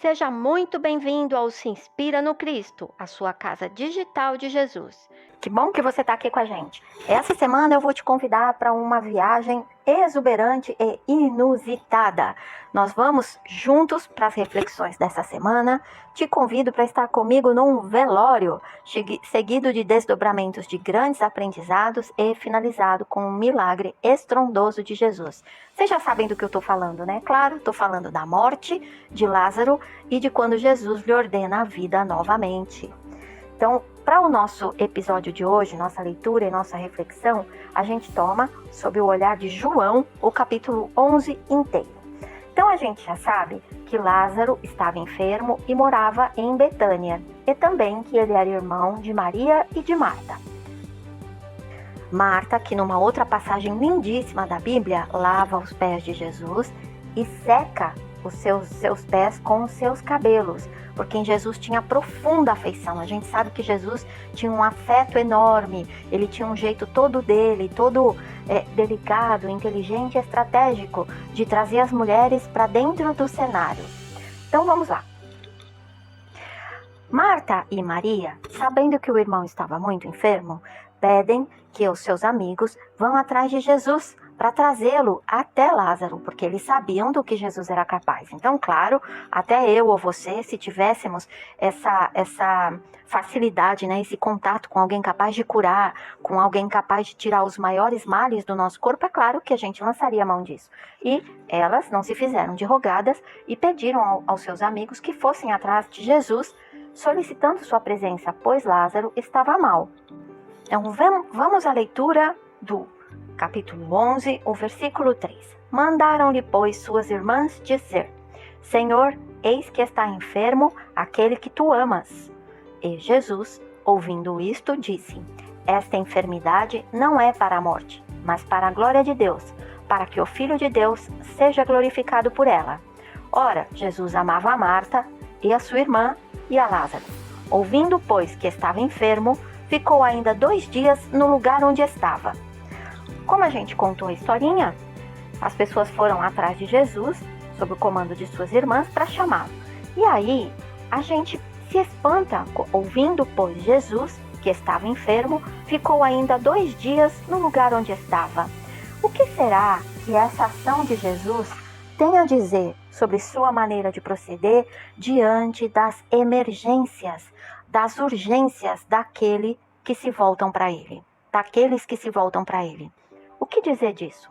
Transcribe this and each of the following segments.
Seja muito bem-vindo ao Se Inspira no Cristo, a sua casa digital de Jesus. Que bom que você está aqui com a gente. Essa semana eu vou te convidar para uma viagem exuberante e inusitada. Nós vamos juntos para as reflexões dessa semana. Te convido para estar comigo num velório, seguido de desdobramentos de grandes aprendizados e finalizado com um milagre estrondoso de Jesus. Vocês já sabem do que eu estou falando, né? Claro, estou falando da morte de Lázaro e de quando Jesus lhe ordena a vida novamente. Então, para o nosso episódio de hoje, nossa leitura e nossa reflexão, a gente toma, sob o olhar de João, o capítulo 11 inteiro. Então, a gente já sabe que Lázaro estava enfermo e morava em Betânia, e também que ele era irmão de Maria e de Marta. Marta, que numa outra passagem lindíssima da Bíblia, lava os pés de Jesus e seca os seus pés com os seus cabelos, porque em Jesus tinha profunda afeição. A gente sabe que Jesus tinha um afeto enorme, ele tinha um jeito todo dele, todo delicado, inteligente e estratégico de trazer as mulheres para dentro do cenário. Então vamos lá. Marta e Maria, sabendo que o irmão estava muito enfermo, pedem que os seus amigos vão atrás de Jesus para trazê-lo até Lázaro, porque eles sabiam do que Jesus era capaz. Então, claro, até eu ou você, se tivéssemos essa facilidade, né, esse contato com alguém capaz de curar, com alguém capaz de tirar os maiores males do nosso corpo, é claro que a gente lançaria a mão disso. E elas não se fizeram de rogadas e pediram aos seus amigos que fossem atrás de Jesus, solicitando sua presença, pois Lázaro estava mal. Então, vamos à leitura do capítulo 11, o versículo 3. Mandaram-lhe, pois, suas irmãs dizer: Senhor, eis que está enfermo aquele que tu amas. E Jesus, ouvindo isto, disse: Esta enfermidade não é para a morte, mas para a glória de Deus, para que o Filho de Deus seja glorificado por ela. Ora, Jesus amava a Marta e a sua irmã e a Lázaro. Ouvindo, pois, que estava enfermo, ficou ainda 2 dias no lugar onde estava. Como a gente contou a historinha, as pessoas foram atrás de Jesus, sob o comando de suas irmãs, para chamá-lo. E aí, a gente se espanta, ouvindo, pois, Jesus, que estava enfermo, ficou ainda 2 dias no lugar onde estava. O que será que essa ação de Jesus tem a dizer sobre sua maneira de proceder diante das emergências, das urgências daqueles que se voltam para ele? O que dizer disso?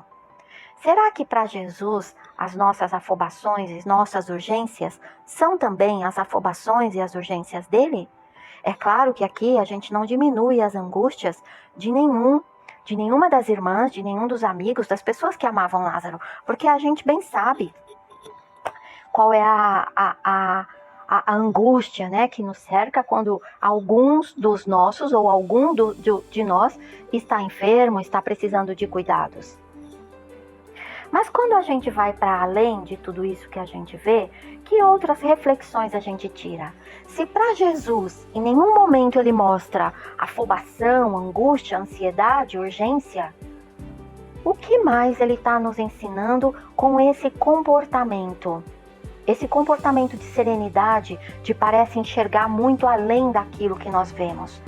Será que para Jesus as nossas afobações e nossas urgências são também as afobações e as urgências dele? É claro que aqui a gente não diminui as angústias de nenhuma das irmãs, de nenhum dos amigos, das pessoas que amavam Lázaro, porque a gente bem sabe qual é a angústia, né, que nos cerca quando alguns dos nossos ou algum de nós está enfermo, está precisando de cuidados. Mas quando a gente vai para além de tudo isso que a gente vê, que outras reflexões a gente tira? Se para Jesus em nenhum momento ele mostra afobação, angústia, ansiedade, urgência, o que mais ele está nos ensinando com esse comportamento? Esse comportamento de serenidade, de parece enxergar muito além daquilo que nós vemos.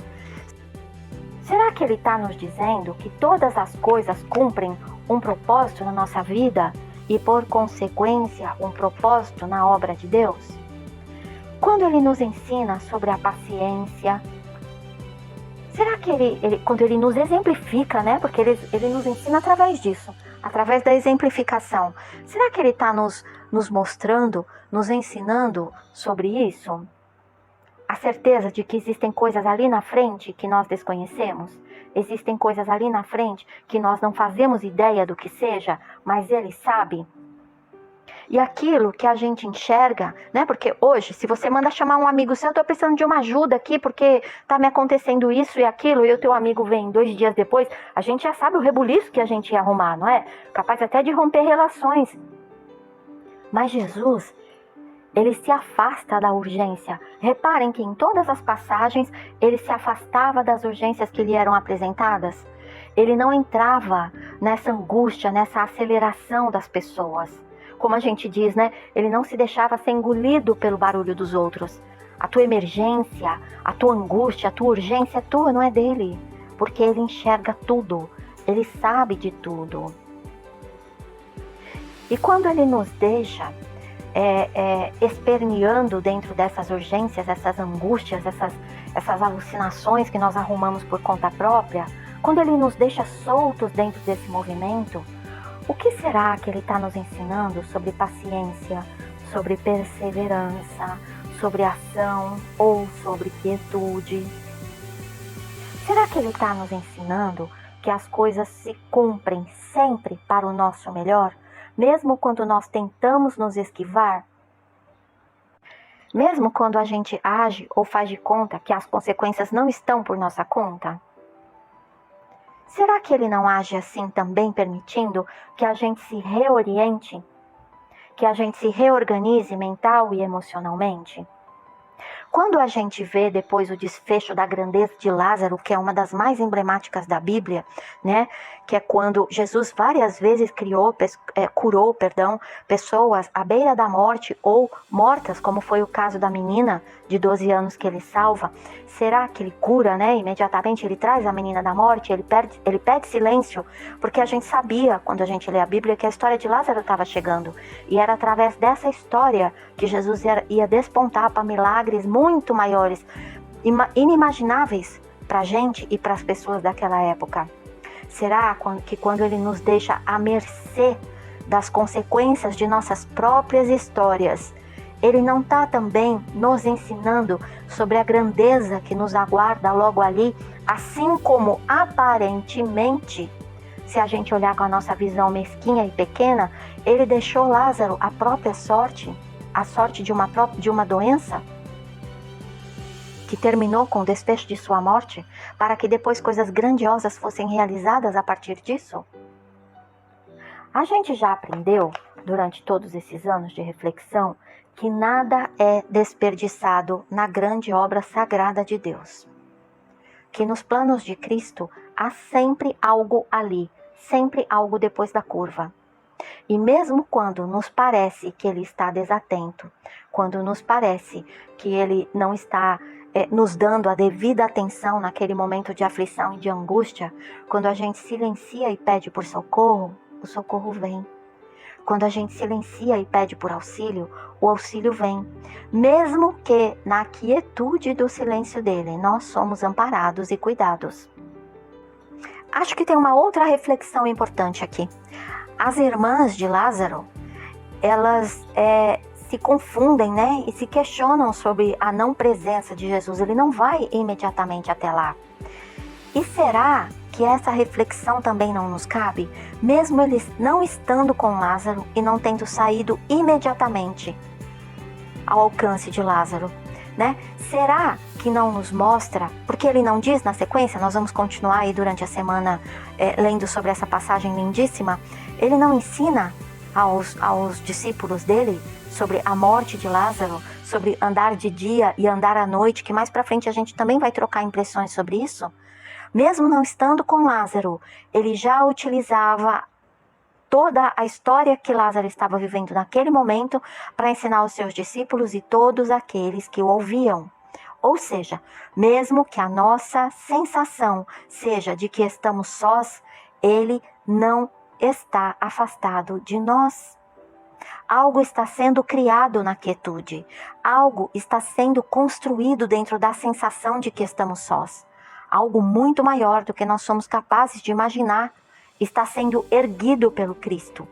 Será que ele está nos dizendo que todas as coisas cumprem um propósito na nossa vida e, por consequência, um propósito na obra de Deus? Quando ele nos ensina sobre a paciência, será que quando ele nos exemplifica, né? Porque ele nos ensina através disso, através da exemplificação. Será que ele está nos mostrando, nos ensinando sobre isso? A certeza de que existem coisas ali na frente que nós desconhecemos? Existem coisas ali na frente que nós não fazemos ideia do que seja, mas ele sabe? E aquilo que a gente enxerga, né? Porque hoje, se você manda chamar um amigo seu, eu tô precisando de uma ajuda aqui, porque tá me acontecendo isso e aquilo, e o teu amigo vem 2 dias depois, a gente já sabe o rebuliço que a gente ia arrumar, não é? Capaz até de romper relações. Mas Jesus, ele se afasta da urgência. Reparem que em todas as passagens, ele se afastava das urgências que lhe eram apresentadas. Ele não entrava nessa angústia, nessa aceleração das pessoas. Como a gente diz, né? Ele não se deixava ser engolido pelo barulho dos outros. A tua emergência, a tua angústia, a tua urgência é tua, não é dele. Porque ele enxerga tudo, ele sabe de tudo. E quando ele nos deixa esperneando dentro dessas urgências, essas angústias, essas alucinações que nós arrumamos por conta própria, quando ele nos deixa soltos dentro desse movimento, o que será que ele está nos ensinando sobre paciência, sobre perseverança, sobre ação ou sobre quietude? Será que ele está nos ensinando que as coisas se cumprem sempre para o nosso melhor, mesmo quando nós tentamos nos esquivar? Mesmo quando a gente age ou faz de conta que as consequências não estão por nossa conta? Será que ele não age assim também, permitindo que a gente se reoriente? Que a gente se reorganize mental e emocionalmente? Quando a gente vê depois o desfecho da grandeza de Lázaro, que é uma das mais emblemáticas da Bíblia, né? Que é quando Jesus várias vezes curou pessoas à beira da morte ou mortas, como foi o caso da menina de 12 anos que ele salva. Será que ele cura, né? Imediatamente ele traz a menina da morte, ele pede silêncio, porque a gente sabia, quando a gente lê a Bíblia, que a história de Lázaro estava chegando. E era através dessa história que Jesus ia despontar para milagres muito maiores, inimagináveis para a gente e para as pessoas daquela época. Será que quando ele nos deixa à mercê das consequências de nossas próprias histórias, ele não está também nos ensinando sobre a grandeza que nos aguarda logo ali, assim como aparentemente, se a gente olhar com a nossa visão mesquinha e pequena, ele deixou Lázaro a própria sorte, a sorte de uma doença que terminou com o desfecho de sua morte, para que depois coisas grandiosas fossem realizadas a partir disso? A gente já aprendeu, durante todos esses anos de reflexão, que nada é desperdiçado na grande obra sagrada de Deus. Que nos planos de Cristo há sempre algo ali, sempre algo depois da curva. E mesmo quando nos parece que ele está desatento, quando nos parece que ele não está nos dando a devida atenção naquele momento de aflição e de angústia, quando a gente silencia e pede por socorro, o socorro vem. Quando a gente silencia e pede por auxílio, o auxílio vem. Mesmo que na quietude do silêncio dele, nós somos amparados e cuidados. Acho que tem uma outra reflexão importante aqui. As irmãs de Lázaro, elas se confundem, né? E se questionam sobre a não presença de Jesus. Ele não vai imediatamente até lá. E será que essa reflexão também não nos cabe? Mesmo eles não estando com Lázaro e não tendo saído imediatamente ao alcance de Lázaro, né? Será que não nos mostra, porque ele não diz na sequência, nós vamos continuar aí durante a semana lendo sobre essa passagem lindíssima, ele não ensina aos discípulos dele sobre a morte de Lázaro, sobre andar de dia e andar à noite, que mais pra frente a gente também vai trocar impressões sobre isso? Mesmo não estando com Lázaro, ele já utilizava toda a história que Lázaro estava vivendo naquele momento para ensinar aos seus discípulos e todos aqueles que o ouviam. Ou seja, mesmo que a nossa sensação seja de que estamos sós, ele não está afastado de nós. Algo está sendo criado na quietude. Algo está sendo construído dentro da sensação de que estamos sós. Algo muito maior do que nós somos capazes de imaginar está sendo erguido pelo Cristo.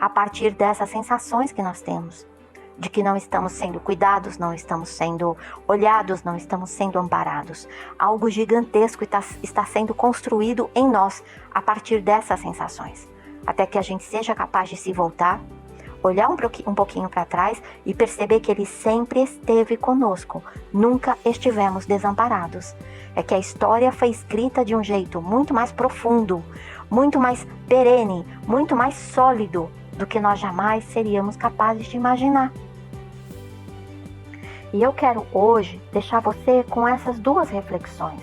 A partir dessas sensações que nós temos. De que não estamos sendo cuidados, não estamos sendo olhados, não estamos sendo amparados. Algo gigantesco está sendo construído em nós a partir dessas sensações. Até que a gente seja capaz de se voltar, olhar um pouquinho para trás e perceber que ele sempre esteve conosco. Nunca estivemos desamparados. É que a história foi escrita de um jeito muito mais profundo, muito mais perene, muito mais sólido do que nós jamais seríamos capazes de imaginar. E eu quero hoje deixar você com essas duas reflexões.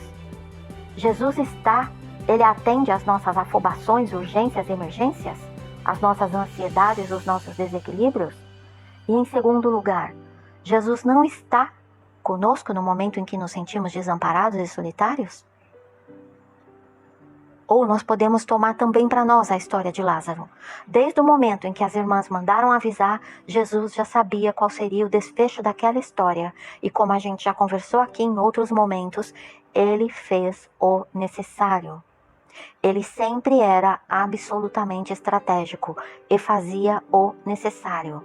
Jesus ele atende às nossas afobações, urgências e emergências? as nossas ansiedades, os nossos desequilíbrios? E em segundo lugar, Jesus não está conosco no momento em que nos sentimos desamparados e solitários? Ou nós podemos tomar também para nós a história de Lázaro. Desde o momento em que as irmãs mandaram avisar, Jesus já sabia qual seria o desfecho daquela história. E como a gente já conversou aqui em outros momentos, ele fez o necessário. Ele sempre era absolutamente estratégico e fazia o necessário.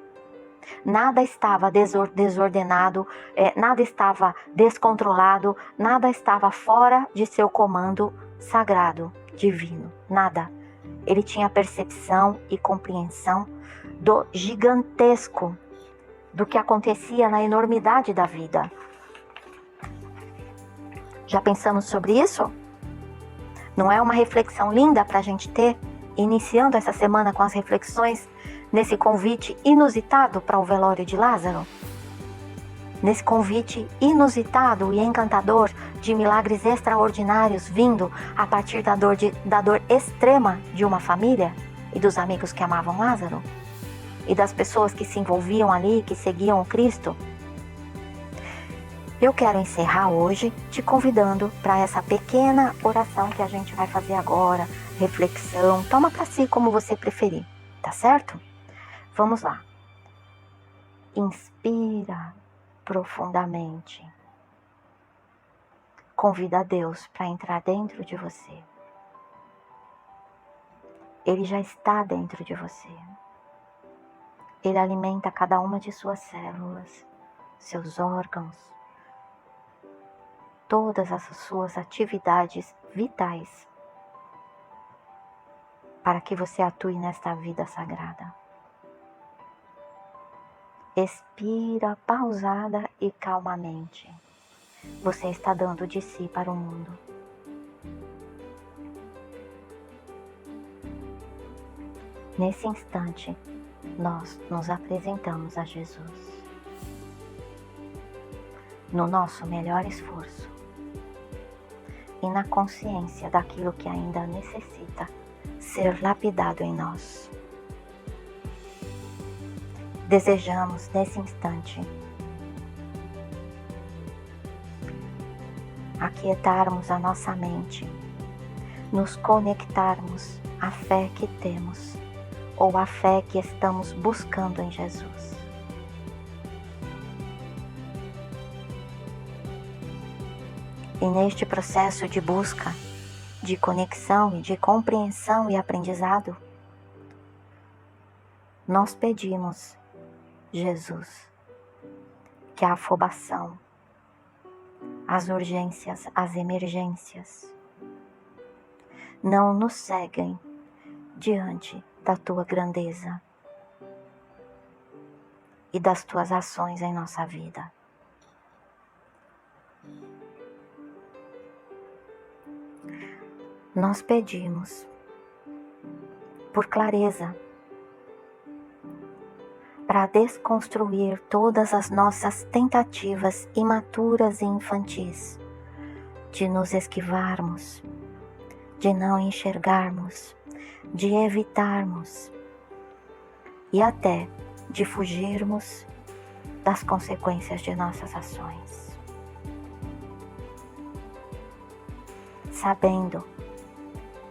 Nada estava desordenado, nada estava descontrolado, nada estava fora de seu comando sagrado, divino, nada. Ele tinha percepção e compreensão do gigantesco, do que acontecia na enormidade da vida. Já pensamos sobre isso? Não é uma reflexão linda para a gente ter, iniciando essa semana com as reflexões, nesse convite inusitado para o velório de Lázaro? Nesse convite inusitado e encantador de milagres extraordinários vindo a partir da dor extrema de uma família e dos amigos que amavam Lázaro? E das pessoas que se envolviam ali, que seguiam o Cristo? Eu quero encerrar hoje te convidando para essa pequena oração que a gente vai fazer agora, reflexão, toma para si como você preferir, tá certo? Vamos lá. Inspira profundamente. Convida a Deus para entrar dentro de você. Ele já está dentro de você. Ele alimenta cada uma de suas células, seus órgãos, todas as suas atividades vitais, para que você atue nesta vida sagrada. Expira pausada e calmamente. Você está dando de si para o mundo. Nesse instante, nós nos apresentamos a Jesus. No nosso melhor esforço. E na consciência daquilo que ainda necessita ser lapidado em nós. Desejamos nesse instante aquietarmos a nossa mente, nos conectarmos à fé que temos ou à fé que estamos buscando em Jesus. E neste processo de busca, de conexão e de compreensão e aprendizado, nós pedimos, Jesus, que a afobação, as urgências, as emergências, não nos ceguem diante da tua grandeza e das tuas ações em nossa vida. Nós pedimos por clareza para desconstruir todas as nossas tentativas imaturas e infantis de nos esquivarmos, de não enxergarmos, de evitarmos e até de fugirmos das consequências de nossas ações. Sabendo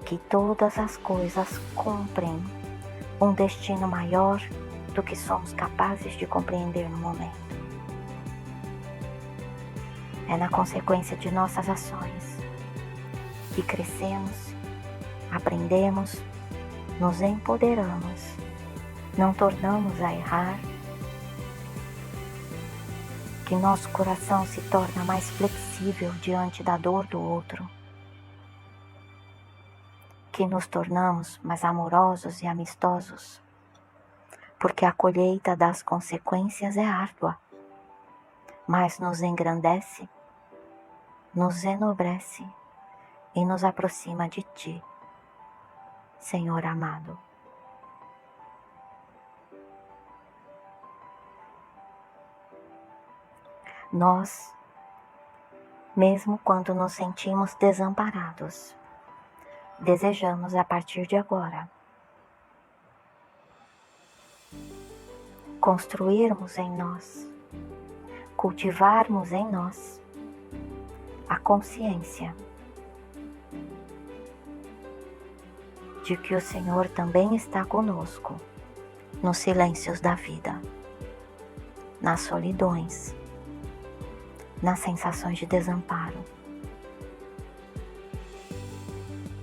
que todas as coisas cumprem um destino maior do que somos capazes de compreender no momento. É na consequência de nossas ações que crescemos, aprendemos, nos empoderamos, não tornamos a errar, que nosso coração se torna mais flexível diante da dor do outro, que nos tornamos mais amorosos e amistosos, porque a colheita das consequências é árdua, mas nos engrandece, nos enobrece e nos aproxima de Ti, Senhor amado. Nós, mesmo quando nos sentimos desamparados, desejamos a partir de agora construirmos em nós, cultivarmos em nós a consciência de que o Senhor também está conosco nos silêncios da vida, nas solidões, nas sensações de desamparo.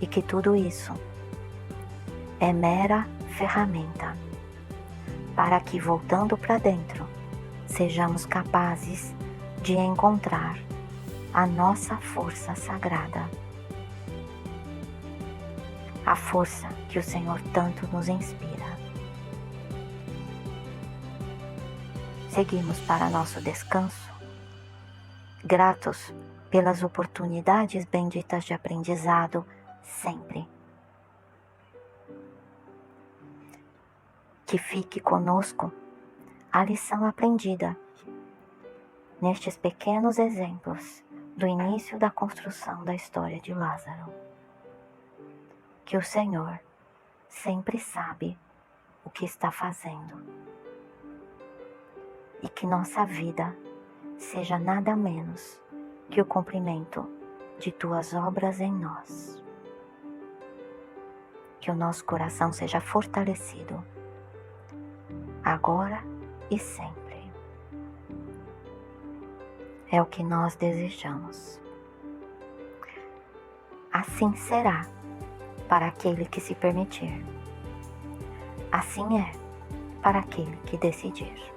E que tudo isso é mera ferramenta para que, voltando para dentro, sejamos capazes de encontrar a nossa força sagrada. A força que o Senhor tanto nos inspira. Seguimos para nosso descanso, gratos pelas oportunidades benditas de aprendizado sempre. Que fique conosco a lição aprendida nestes pequenos exemplos do início da construção da história de Lázaro. Que o Senhor sempre sabe o que está fazendo e que nossa vida seja nada menos que o cumprimento de tuas obras em nós. Que o nosso coração seja fortalecido agora e sempre. É o que nós desejamos. Assim será para aquele que se permitir. Assim é para aquele que decidir.